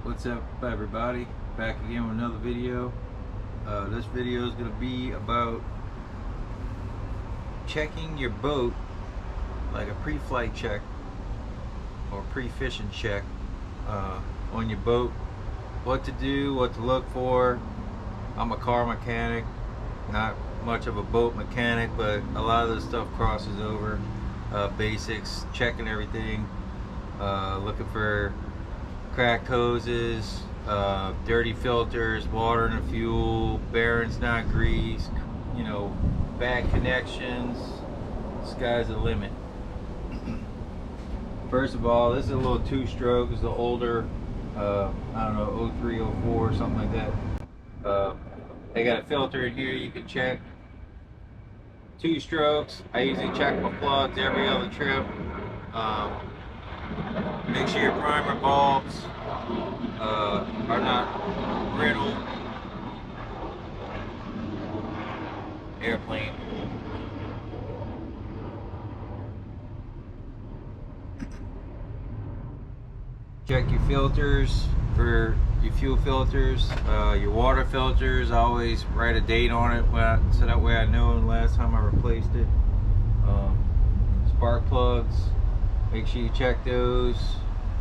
What's up, everybody? Back again with another video. This video is going to be about checking your boat, like a pre-flight check or pre-fishing check on your boat. What to do, what to look for. I'm a car mechanic, not much of a boat mechanic, but a lot of this stuff crosses over. Basics, checking everything, looking for cracked hoses, dirty filters, water in the fuel, bearings not greased, bad connections. Sky's the limit. First of all, this is a little two-stroke. It's the older, I don't know, 03, 04, something like that. They got a filter in here you can check. Two strokes. I usually check my plugs every other trip. Make sure your primer bulbs are not brittle. Airplane. Check your filters for your fuel filters, your water filters. I always write a date on it so that way I know the last time I replaced it. Spark plugs, make sure you check those.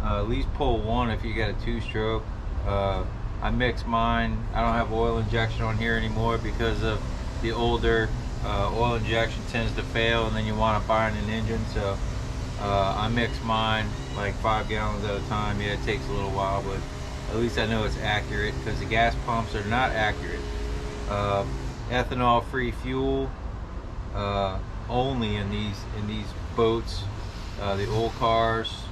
At least pull one if you got a two-stroke. I mix mine. I don't have oil injection on here anymore because of the older oil injection tends to fail, and then you want to buy an engine. So I mix mine like 5 gallons at a time. Yeah, it takes a little while, but at least I know it's accurate, because the gas pumps are not accurate. Ethanol-free fuel only in these boats, the old cars,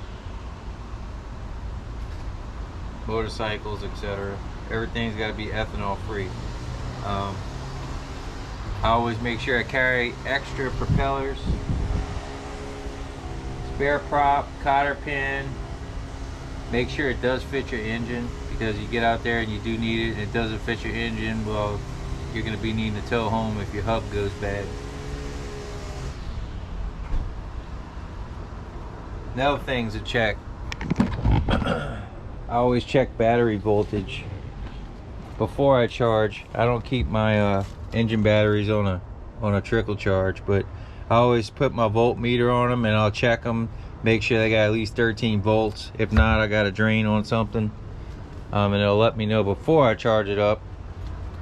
motorcycles, etc. Everything's got to be ethanol free. I always make sure I carry extra propellers, spare prop, cotter pin. Make sure it does fit your engine, because you get out there and you do need it and it doesn't fit your engine, well, you're going to be needing to tow home if your hub goes bad. Another thing to check. I always check battery voltage before I charge. I don't keep my engine batteries on a trickle charge, but I always put my voltmeter on them and I'll check them, make sure they got at least 13 volts. If not, I got a drain on something, and it'll let me know before I charge it up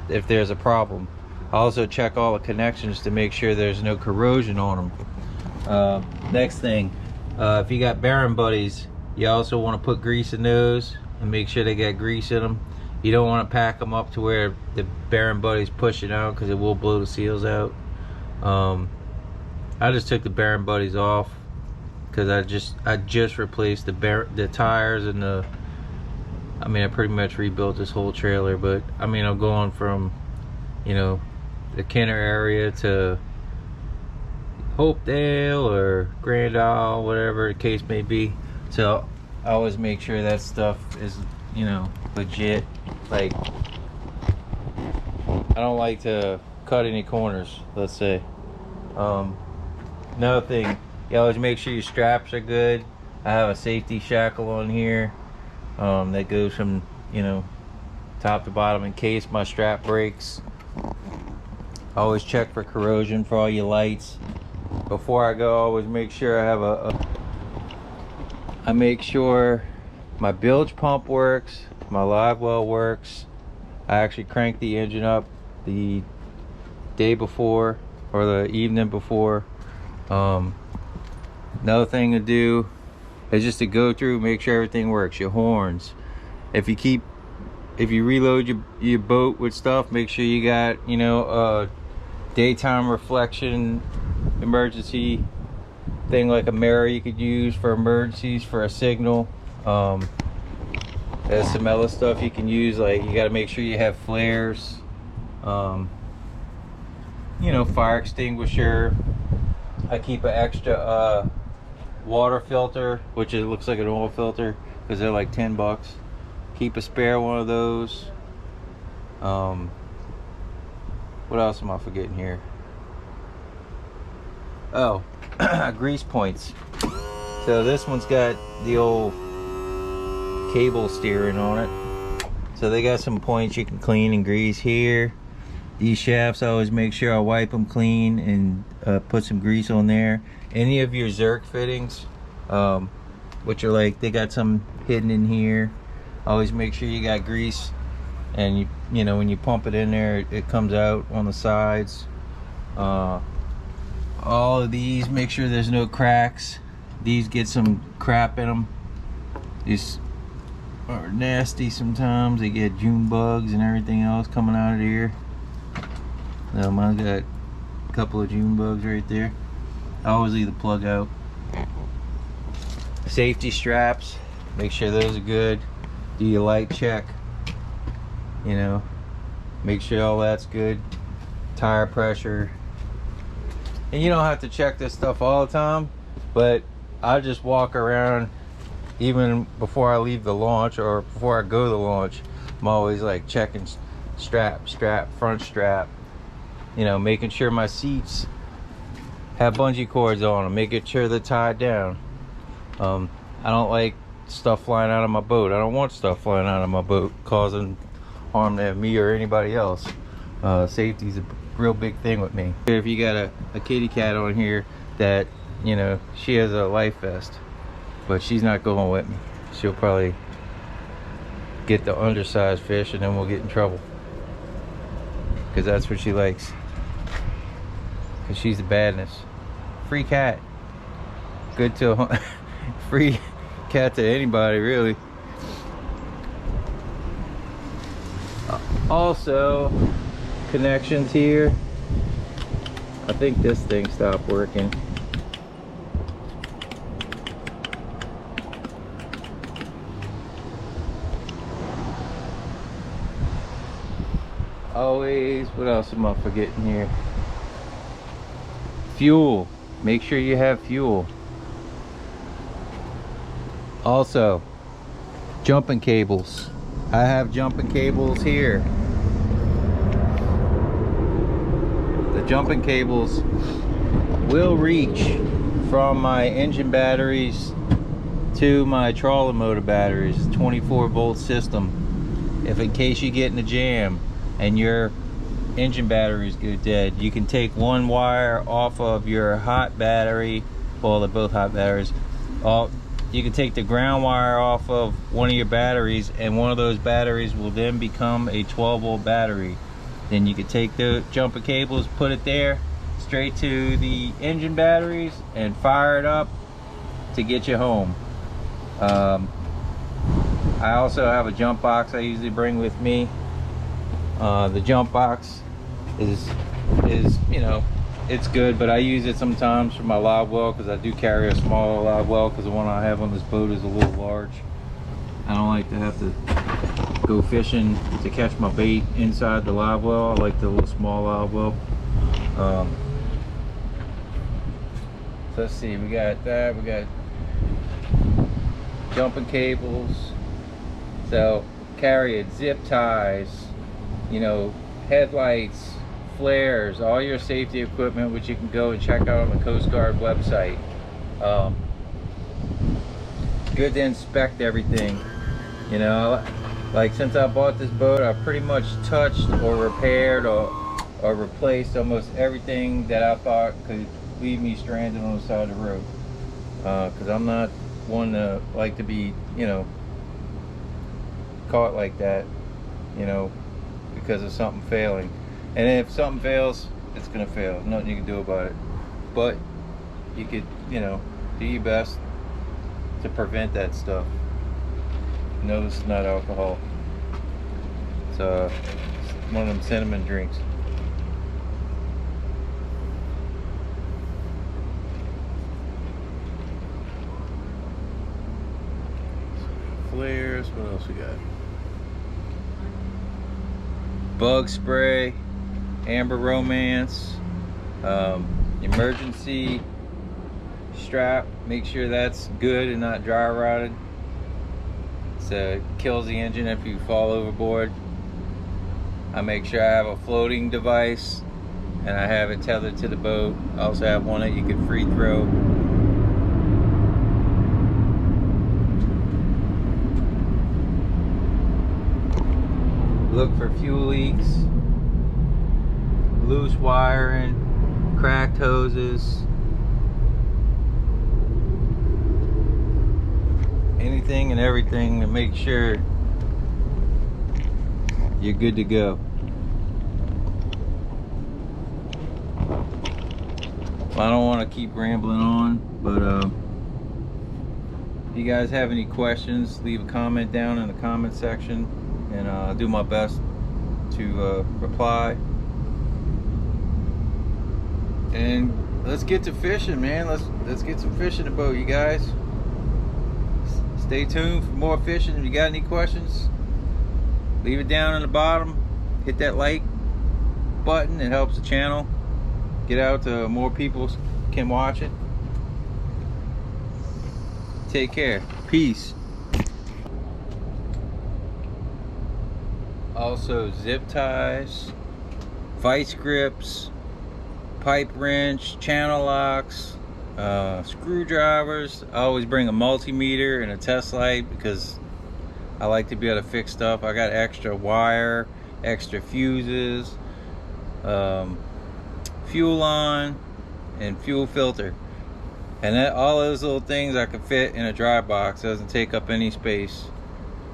if there's a problem. I also check all the connections to make sure there's no corrosion on them. Next thing, if you got bearing buddies, you also want to put grease in those and make sure they got grease in them. You don't want to pack them up to where the bearing buddies push it out, because it will blow the seals out. I just took the bearing buddies off because I just replaced the tires and I pretty much rebuilt this whole trailer. But I'm going from the Kenner area to Hopedale or Grand Isle, whatever the case may be. So I always make sure that stuff is legit. Like, I don't like to cut any corners, let's say. Another thing, you always make sure your straps are good. I have a safety shackle on here that goes from top to bottom in case my strap breaks. I always check for corrosion for all your lights. Before I go, I always make sure I have I make sure my bilge pump works, my live well works. I actually crank the engine up the day before or the evening before. Another thing to do is just to go through, make sure everything works. Your horns. If you reload your boat with stuff, make sure you got a daytime reflection emergency thing, like a mirror you could use for emergencies, for a signal. There's some other stuff you can use, like you got to make sure you have flares, fire extinguisher. I keep an extra water filter, which it looks like an oil filter, because they're like $10. Keep a spare one of those. What else am I forgetting here? Oh, grease points. So this one's got the old cable steering on it. So they got some points you can clean and grease here. These shafts, I always make sure I wipe them clean and put some grease on there. Any of your Zerk fittings, which are like, they got some hidden in here, always make sure you got grease, and you know, when you pump it in there, it comes out on the sides. All of these, make sure there's no cracks. These get some crap in them. These are nasty sometimes. They get June bugs and everything else coming out of here. Now mine's got a couple of June bugs right there. I always leave the plug out. Safety straps, make sure those are good. Do your light check, you know, make sure all that's good. Tire pressure. And you don't have to check this stuff all the time, but I just walk around even before I leave the launch or before I go to the launch. I'm always like checking strap, front strap, you know, making sure my seats have bungee cords on them, making sure they're tied down. I don't like stuff flying out of my boat. I don't want stuff flying out of my boat causing harm to me or anybody else. Safety's a real big thing with me. If you got a kitty cat on here that, you know, she has a life vest, but she's not going with me, she'll probably get the undersized fish and then we'll get in trouble, because that's what she likes, because she's the badness. Free cat, good to free cat to anybody really. Also, connections here. I think this thing stopped working. Always, what else am I forgetting here? Fuel, make sure you have fuel. Also, jumping cables. I have jumping cables here. The jumping cables will reach from my engine batteries to my trolling motor batteries. 24-volt system. If in case you get in a jam and your engine batteries go dead, you can take one wire off of your hot battery. Well, they're both hot batteries. You can take the ground wire off of one of your batteries, and one of those batteries will then become a 12-volt battery. Then you can take the jumper cables, put it there straight to the engine batteries, and fire it up to get you home. I also have a jump box I usually bring with me. The jump box is, you know, it's good, but I use it sometimes for my live well, because I do carry a smaller live well, because the one I have on this boat is a little large. I don't like to have to go fishing to catch my bait inside the live well. I like the little small live well. So let's see, we got that, we got jumping cables. So carry it, zip ties, you know, headlights, flares, all your safety equipment, which you can go and check out on the Coast Guard website. Good to inspect everything, you know. Like, since I bought this boat, I've pretty much touched or repaired or replaced almost everything that I thought could leave me stranded on the side of the road, because I'm not one to like to be, you know, caught like that, you know, because of something failing. And if something fails, it's gonna fail. Nothing you can do about it. But you could, you know, do your best to prevent that stuff. No, this is not alcohol. It's one of them cinnamon drinks. Flares, what else we got? Bug spray, Amber Romance, emergency strap, make sure that's good and not dry rotted. It kills the engine if you fall overboard. I make sure I have a floating device and I have it tethered to the boat. I also have one that you can free throw. Look for fuel leaks, loose wiring, cracked hoses, anything and everything to make sure you're good to go. Well, I don't want to keep rambling on, but if you guys have any questions, leave a comment down in the comment section, and I'll do my best to reply. And let's get to fishing, man. Let's get some fish in the boat, you guys. Stay tuned for more fishing. If you got any questions, leave it down in the bottom. Hit that like button. It helps the channel get out to more people can watch it. Take care. Peace. Also, zip ties, vice grips, pipe wrench, channel locks, screwdrivers. I always bring a multimeter and a test light because I like to be able to fix stuff. I got extra wire, extra fuses, fuel line, and fuel filter. And all those little things I can fit in a dry box. It doesn't take up any space.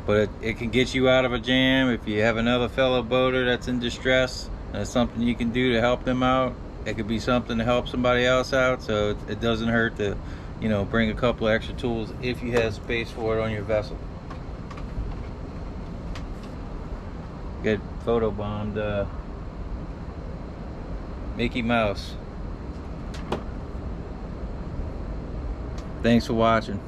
But it can get you out of a jam. If you have another fellow boater that's in distress, and it's something you can do to help them out. It could be something to help somebody else out, so it doesn't hurt to, you know, bring a couple of extra tools if you have space for it on your vessel. Get photobombed Mickey Mouse. Thanks for watching.